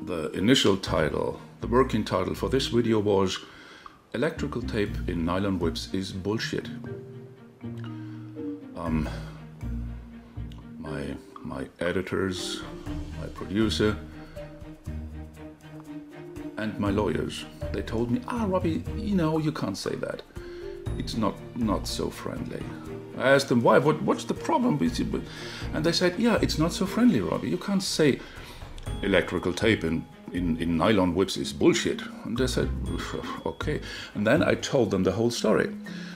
the initial title, the working title for this video was Electrical Tape in Nylon Whips is Bullshit. My editors, my producer, and my lawyers, they told me, Robbie, you know, you can't say that. It's not so friendly. I asked them, why? What's the problem with you? And they said, yeah, it's not so friendly, Robbie. You can't say electrical tape in nylon whips is bullshit. And they said, okay. And then I told them the whole story.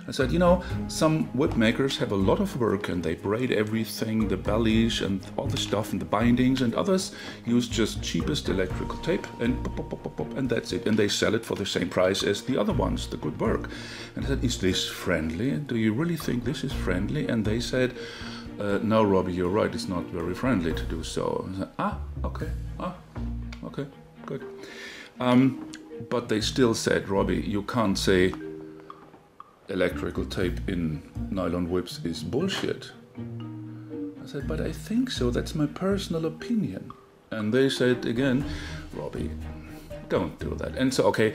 I said, you know, some whip makers have a lot of work and they braid everything, the bellies and all the stuff and the bindings, and others use just cheapest electrical tape and pop, pop, pop, pop, pop, and that's it. And they sell it for the same price as the other ones, the good work. And I said, is this friendly? Do you really think this is friendly? And they said, no, Robbie, you're right. It's not very friendly to do so. I said, okay, good. But they still said, Robbie, you can't say electrical tape in nylon whips is bullshit. I said, but I think so. That's my personal opinion. And they said again, Robbie, don't do that. And so, okay,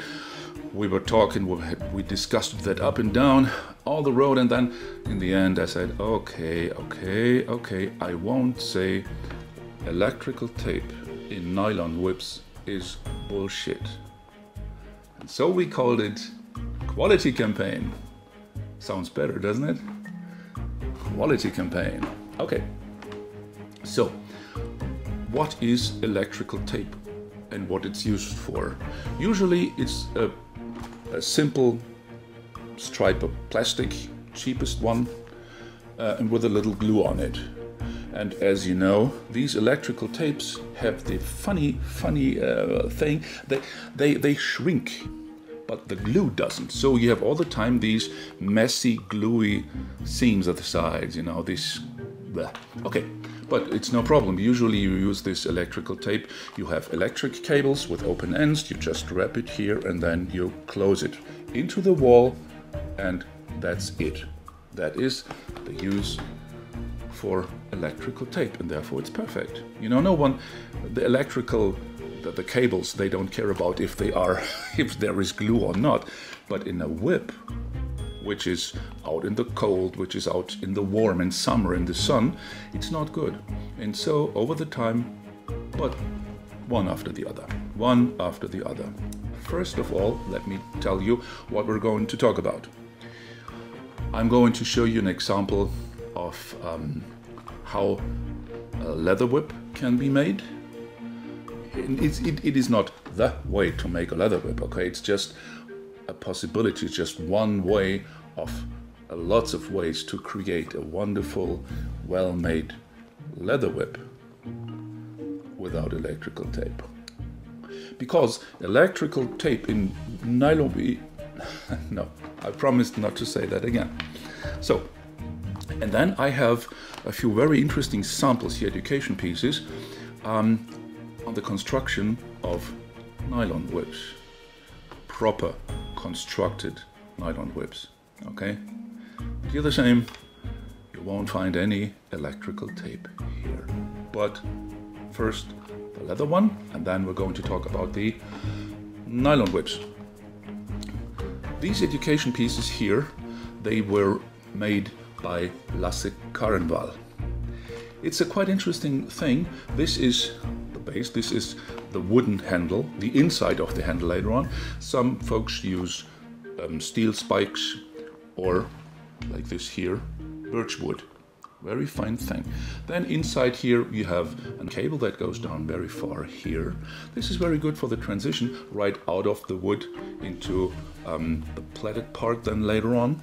we were talking, we discussed that up and down all the road, and then in the end I said, okay, I won't say electrical tape in nylon whips is bullshit. And so we called it Quality Campaign. Sounds better, doesn't it? Quality Campaign. Okay, so what is electrical tape and what it's used for? Usually it's a simple stripe of plastic, cheapest one, and with a little glue on it. And as you know, these electrical tapes have the funny thing, they shrink, but the glue doesn't. So you have all the time these messy, gluey seams at the sides, you know, this, bleh. Okay, but it's no problem. Usually you use this electrical tape. You have electric cables with open ends. You just wrap it here and then you close it into the wall, and that's it. That is the use for electrical tape, and therefore it's perfect. You know, no one, the cables, they don't care about if there is glue or not. But in a whip, which is out in the cold, which is out in the warm, in summer, in the sun, it's not good. And so over the time, but one after the other. First of all, let me tell you what we're going to talk about. I'm going to show you an example of how a leather whip can be made. It is not the way to make a leather whip, okay? It's just a possibility, it's just one way of lots of ways to create a wonderful, well-made leather whip without electrical tape. Because electrical tape in nylon, no, I promised not to say that again. So, and then I have a few very interesting samples here, education pieces, on the construction of nylon whips, proper constructed nylon whips, okay? Here the same, you won't find any electrical tape here. But first the leather one, and then we're going to talk about the nylon whips. These education pieces here, they were made by Lasse Karenval. It's a quite interesting thing. This is the base, this is the wooden handle, the inside of the handle later on. Some folks use steel spikes, or like this here, birch wood. Very fine thing. Then inside here you have a cable that goes down very far here. This is very good for the transition right out of the wood into the plaited part then later on.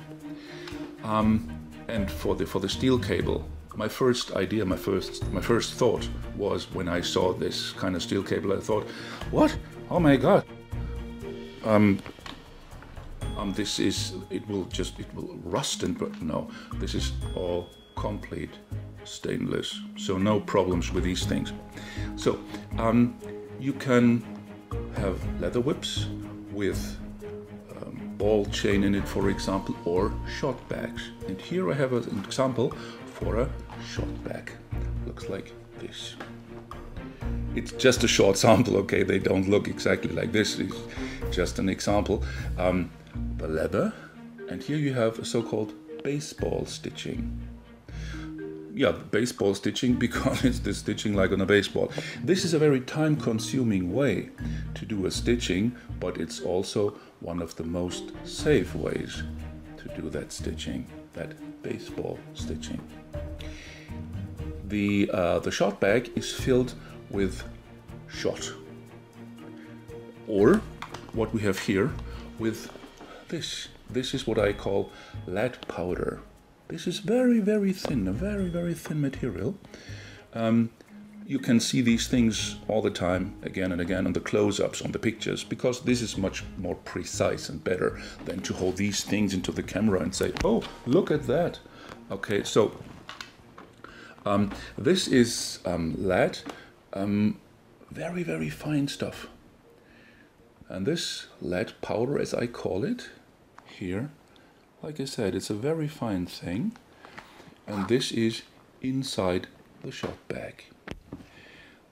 And for the steel cable, my first idea, my first thought was when I saw this kind of steel cable, I thought, what? Oh my God! It will rust and no. This is all complete stainless, so no problems with these things. So you can have leather whips with ball chain in it, for example, or shot bags. And here I have an example for a shot bag. Looks like this. It's just a short sample, okay? They don't look exactly like this. It's just an example. The leather, and here you have a so-called baseball stitching. Yeah, baseball stitching, because it's the stitching like on a baseball. This is a very time-consuming way to do a stitching, but it's also one of the most safe ways to do that stitching, that baseball stitching. The shot bag is filled with shot, or what we have here with this. This is what I call lead powder. This is very, very thin, a very, very thin material. You can see these things all the time, again and again, on the close-ups, on the pictures, because this is much more precise and better than to hold these things into the camera and say, oh, look at that. Okay, so this is lead, very, very fine stuff. And this lead powder, as I call it, here, like I said, it's a very fine thing, and this is inside the shot bag.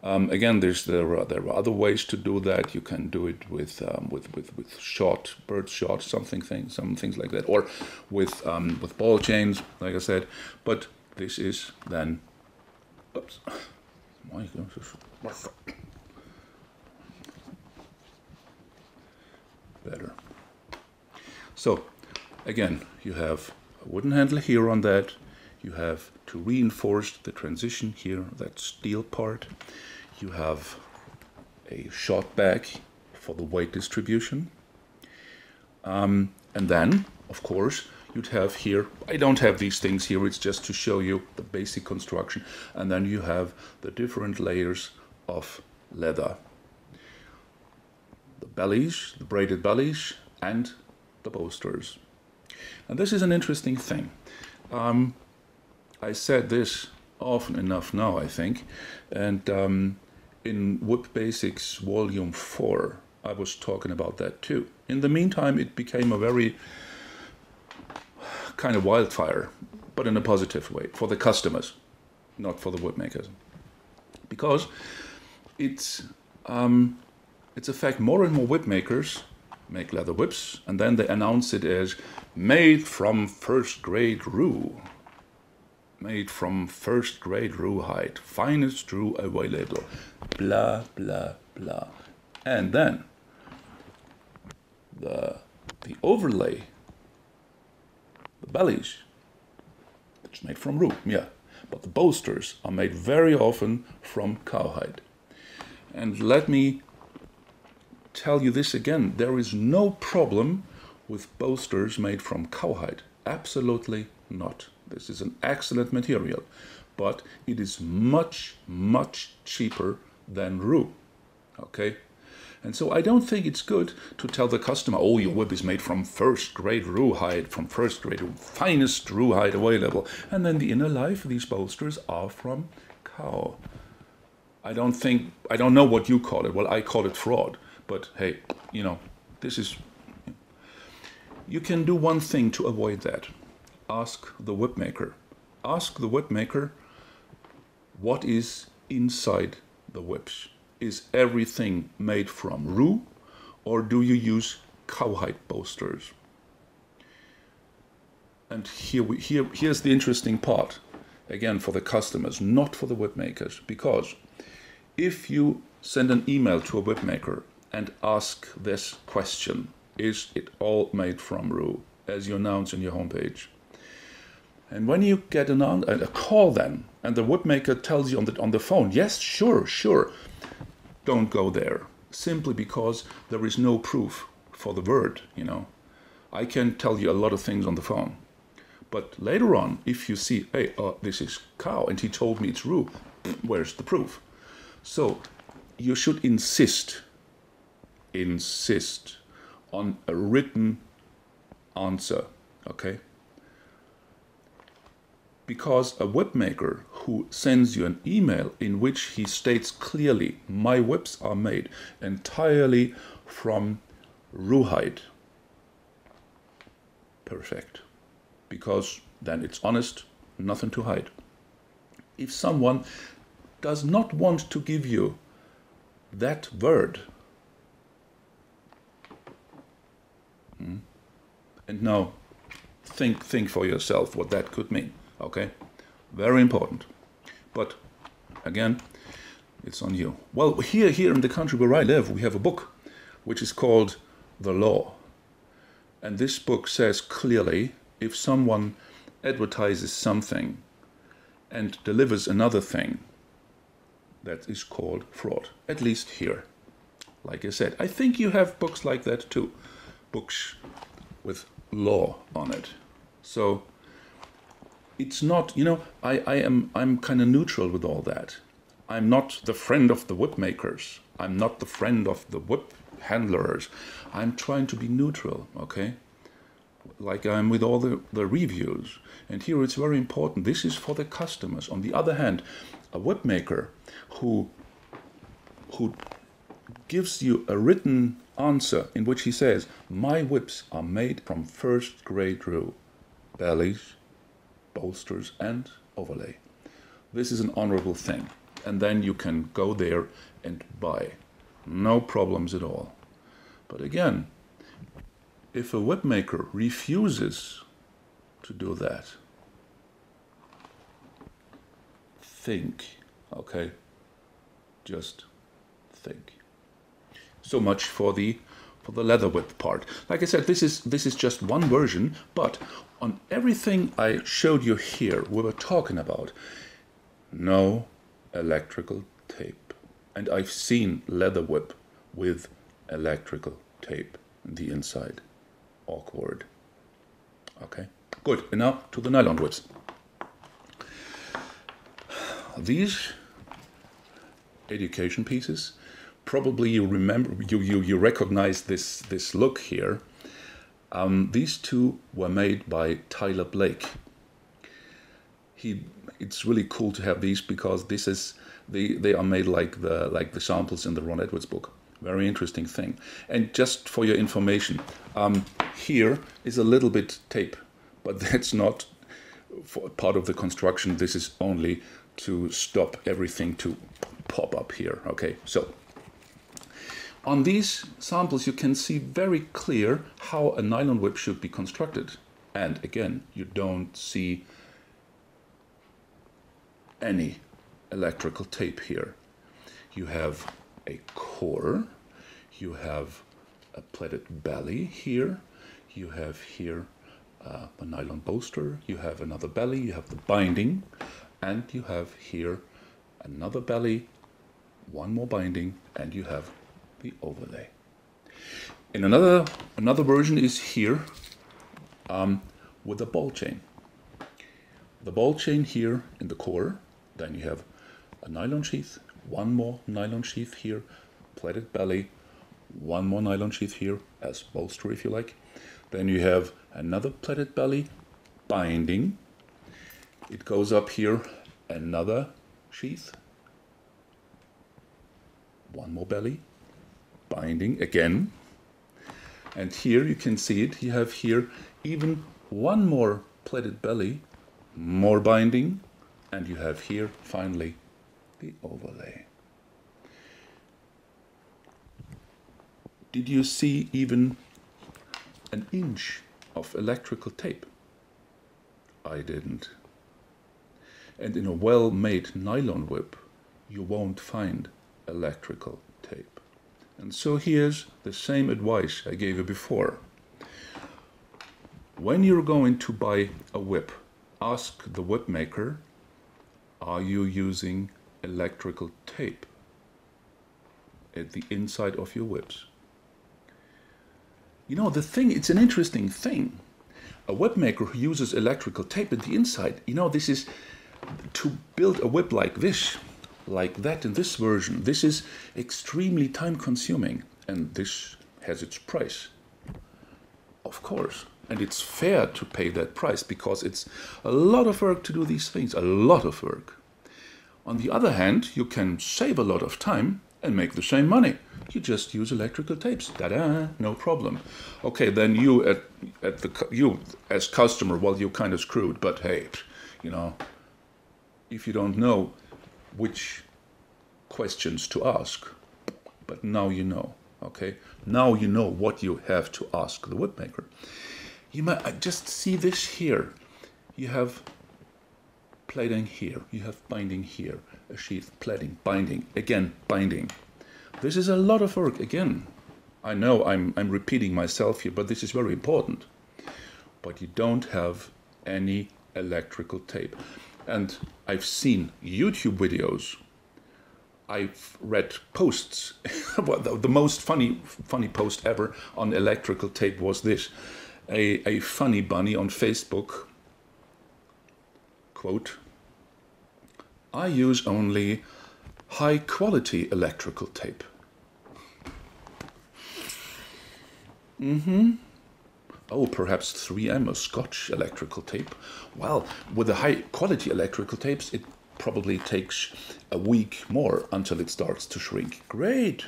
Again, there are other ways to do that. You can do it with shot, bird shot, some things like that, or with ball chains, like I said. But this is then, oops, my goodness, better. So again, you have a wooden handle here on that. You have to reinforce the transition here, that steel part. You have a shot bag for the weight distribution. And then, of course, you'd have here, I don't have these things here, it's just to show you the basic construction. And then you have the different layers of leather. The bellies, the braided bellies, and the bolsters. And this is an interesting thing. I said this often enough now, I think, and in Whip Basics Volume 4, I was talking about that too. In the meantime, it became a very kind of wildfire, but in a positive way, for the customers, not for the whip makers. Because it's a fact, more and more whip makers make leather whips, and then they announce it as made from first-grade rue. Made from first-grade rue hide, finest rue available, blah, blah, blah. And then the overlay, the bellies, it's made from rue, yeah. But the bolsters are made very often from cowhide. And let me tell you this again, there is no problem with bolsters made from cowhide. Absolutely not. This is an excellent material, but it is much, much cheaper than rue, okay? And so I don't think it's good to tell the customer, oh, your whip is made from first-grade rue hide, from first-grade, finest rue hide available. And then the inner life, these bolsters are from cow. I don't know what you call it. Well, I call it fraud. But hey, you know, this is... You can do one thing to avoid that. Ask the whip maker. Ask the whip maker what is inside the whips. Is everything made from rue, or do you use cowhide bolsters? And here's the interesting part, again for the customers, not for the whip makers, because if you send an email to a whip maker and ask this question, is it all made from rue, as you announce in your homepage? And when you get a call then, and the whip maker tells you on the phone, yes, sure, don't go there, simply because there is no proof for the word, you know. I can tell you a lot of things on the phone, but later on, if you see, hey, this is cow, and he told me it's rue, where's the proof? So you should insist on a written answer, okay? Because a whip maker who sends you an email in which he states clearly, my whips are made entirely from rue hide, perfect, because then it's honest, nothing to hide. If someone does not want to give you that word. And now think for yourself what that could mean, okay? Very important. But again, it's on you. Well, here in the country where I live, we have a book which is called The Law. And this book says clearly, if someone advertises something and delivers another thing, that is called fraud, at least here. Like I said, I think you have books like that too, books with law on it. So it's not, you know, I'm kind of neutral with all that. I'm not the friend of the whip makers. I'm not the friend of the whip handlers. I'm trying to be neutral, okay? Like I'm with all the reviews. And here it's very important. This is for the customers. On the other hand, a whip maker who gives you a written answer in which he says, my whips are made from first grade rue, bellies, bolsters and overlay. This is an honorable thing. And then you can go there and buy. No problems at all. But again, if a whip maker refuses to do that, think, okay? Just think. So much for the leather whip part. Like I said, this is just one version, but on everything I showed you here, we were talking about no electrical tape. And I've seen leather whip with electrical tape in the inside. Awkward. Okay, good. And now to the nylon whips. These education pieces, probably you remember, you recognize this look here. These two were made by Tyler Blake. It's really cool to have these because they are made like the samples in the Ron Edwards book. Very interesting thing. And just for your information, here is a little bit tape, but that's not for part of the construction. This is only to stop everything to pop up here. Okay, so on these samples you can see very clear how a nylon whip should be constructed. And again, you don't see any electrical tape here. You have a core, you have a pleated belly here, you have here a nylon bolster, you have another belly, you have the binding, and you have here another belly, one more binding, and you have the overlay. And another version is here with a ball chain. The ball chain here in the core, then you have a nylon sheath, one more nylon sheath here, pleated belly, one more nylon sheath here as bolster if you like. Then you have another pleated belly, binding. It goes up here, another sheath, one more belly, binding again. And here you can see it, you have here even one more pleated belly, more binding, and you have here finally the overlay. Did you see even an inch of electrical tape? I didn't. And in a well-made nylon whip, you won't find electrical tape. And so here's the same advice I gave you before. When you're going to buy a whip, ask the whip maker, are you using electrical tape at the inside of your whips? You know, it's an interesting thing. A whip maker who uses electrical tape at the inside, you know, this is to build a whip like this, like that in this version. This is extremely time consuming, and this has its price. Of course. And it's fair to pay that price because it's a lot of work to do these things, a lot of work. On the other hand, you can save a lot of time and make the same money. You just use electrical tapes. Ta-da, no problem. Okay, then you as customer, well, you're kind of screwed. But hey, you know, if you don't know which questions to ask, but now you know, okay? Now you know what you have to ask the whip maker. You might just see this here. You have plaiting here, you have binding here, a sheath, plaiting, binding, again, binding. This is a lot of work, again. I know I'm repeating myself here, but this is very important. But you don't have any electrical tape. And I've seen YouTube videos, I've read posts. Well, the most funny post ever on electrical tape was this. A funny bunny on Facebook, quote, "I use only high quality electrical tape." Oh, perhaps 3M or Scotch electrical tape. Well, with the high quality electrical tapes, it probably takes a week more until it starts to shrink. Great,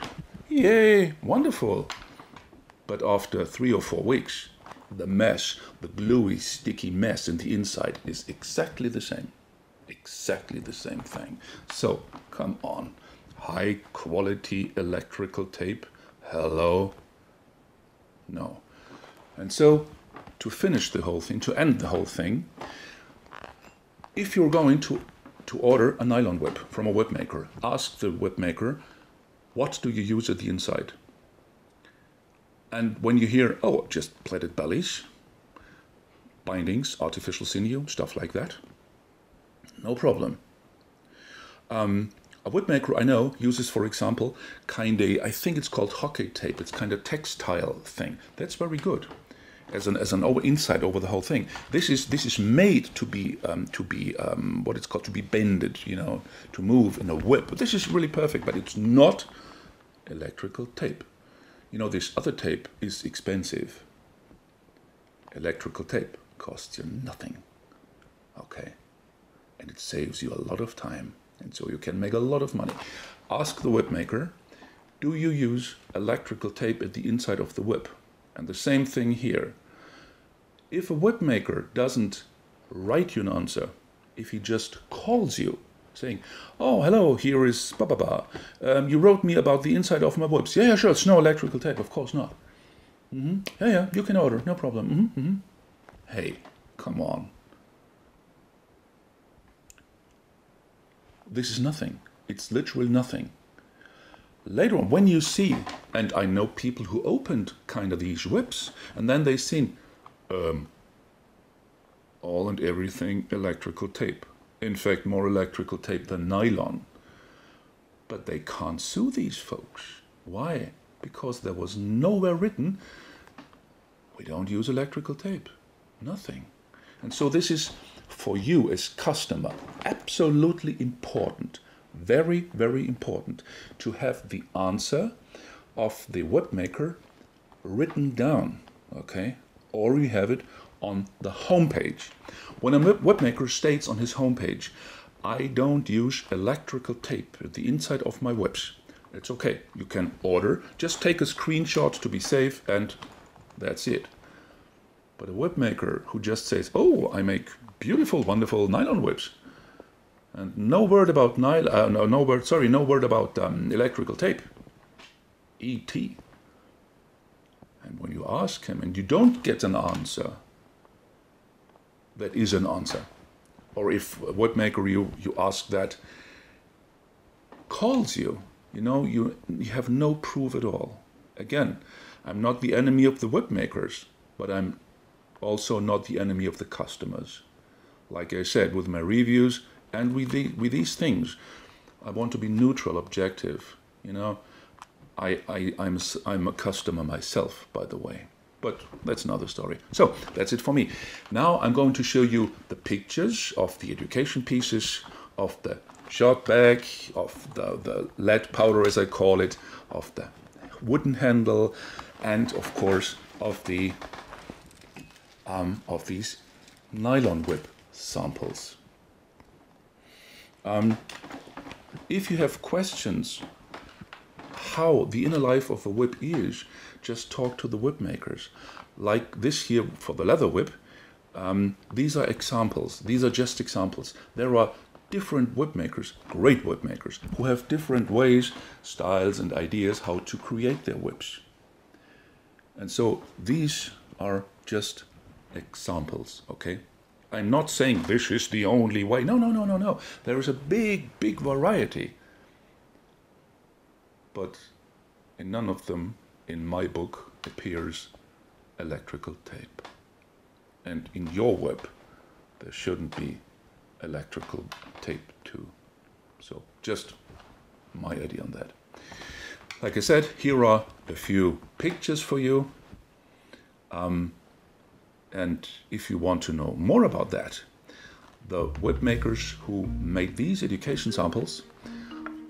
yay, wonderful. But after 3 or 4 weeks, the mess, the gluey, sticky mess in the inside is exactly the same. Exactly the same thing. So, come on. High quality electrical tape? Hello? No. And so, to finish the whole thing, to end the whole thing, if you're going to order a nylon whip from a whip maker, ask the whip maker, what do you use at the inside? And when you hear, oh, just plaited bellies, bindings, artificial sinew, stuff like that, no problem. A whip maker I know uses, for example, I think it's called hockey tape. It's kind of textile thing. That's very good, as an inside over the whole thing. This is made to be what it's called, to be bended, you know, to move in a whip. This is really perfect, but it's not electrical tape. You know, this other tape is expensive. Electrical tape costs you nothing. Okay. And it saves you a lot of time, and so you can make a lot of money. Ask the whip maker, do you use electrical tape at the inside of the whip? And the same thing here. If a whip maker doesn't write you an answer, if he just calls you, saying, oh, hello, here is blah, blah, blah. You wrote me about the inside of my whips. Yeah, sure, it's no electrical tape, of course not. Yeah, you can order, no problem. Hey, come on. This is nothing. It's literally nothing. Later on, when you see, and I know people who opened kind of these whips, and then they seen all and everything electrical tape. In fact, more electrical tape than nylon. But they can't sue these folks. Why? Because there was nowhere written, we don't use electrical tape. Nothing. And so this is, for you as customer, absolutely important, very, very important, to have the answer of the whip maker written down, okay? Or you have it on the homepage. When a whip maker states on his homepage, I don't use electrical tape at the inside of my whips, it's okay. You can order, just take a screenshot to be safe, and that's it. But a whip maker who just says, oh, I make beautiful, wonderful nylon whips, and no word about no word about electrical tape. E.T. And when you ask him and you don't get an answer, that is an answer. Or if a whip maker you ask that calls you, you know, you have no proof at all. Again, I'm not the enemy of the whip makers, but I'm also not the enemy of the customers. Like I said, with my reviews and with these things, I want to be neutral, objective. You know, I'm a customer myself, by the way. But that's another story. So that's it for me. Now I'm going to show you the pictures of the education pieces, of the shot bag, of the lead powder, as I call it, of the wooden handle, and of course of these nylon whip samples. If you have questions how the inner life of a whip is, just talk to the whip makers. Like this here for the leather whip, these are examples. These are just examples. There are different whip makers, great whip makers, who have different ways, styles and ideas how to create their whips. And so these are just examples, okay? I'm not saying this is the only way. No, no, no, no, no. There is a big, big variety. But in none of them, in my book, appears electrical tape. And in your whip, there shouldn't be electrical tape too. So just my idea on that. Like I said, here are a few pictures for you. And if you want to know more about that, the whip makers who made these education samples,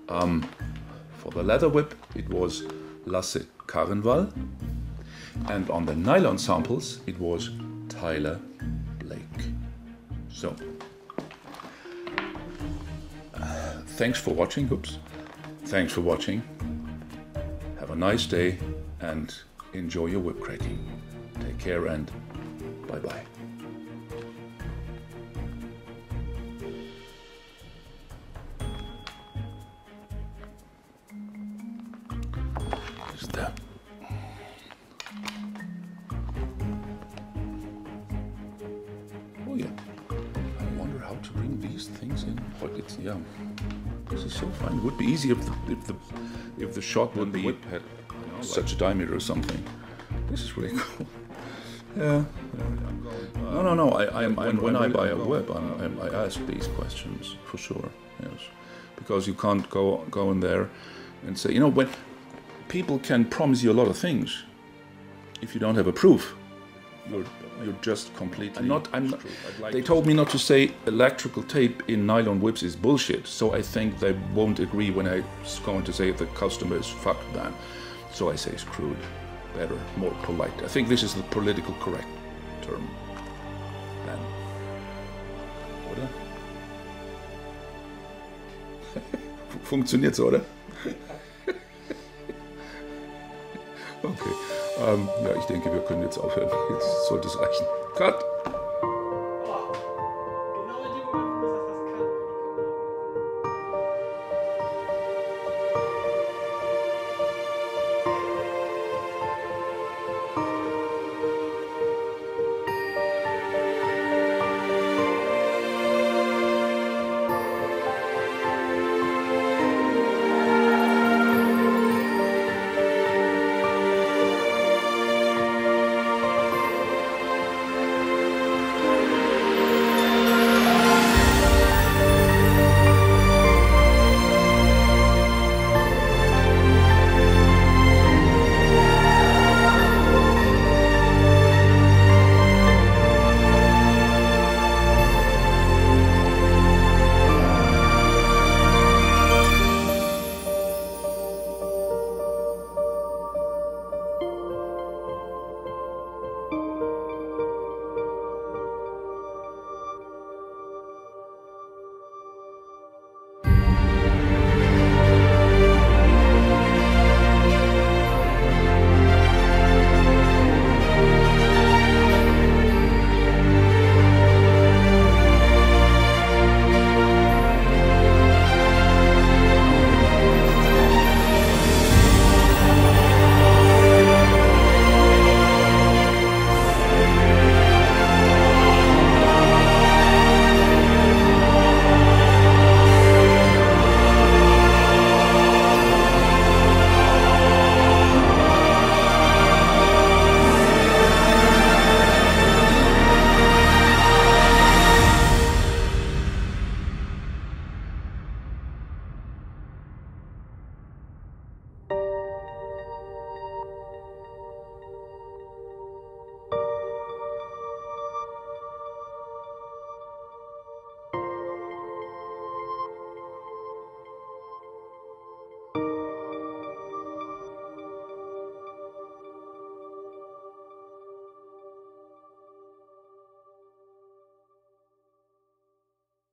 for the leather whip, it was Lasse Karenwall, and on the nylon samples, it was Tyler Blake. So, thanks for watching, oops. Thanks for watching. Have a nice day and enjoy your whip cracking. Take care and bye-bye. Just that. Oh yeah. I wonder how to bring these things in, but it's yeah. This is so fun. It would be easy if the shot would be had such a diameter or something. This is really cool. Yeah. No. When I buy a whip, I ask these questions for sure. Yes, because you can't go in there and say, you know, when people can promise you a lot of things, if you don't have a proof, you're just completely. They told me not to say electrical tape in nylon whips is bullshit, so I think they won't agree when I'm going to say the customer is fucked then. So I say screwed. Better, more polite. I think this is the political correct term. Then. Oder? Funktioniert's, oder? Okay. Ja, ich denke, wir können jetzt aufhören. Jetzt sollte es reichen. Cut!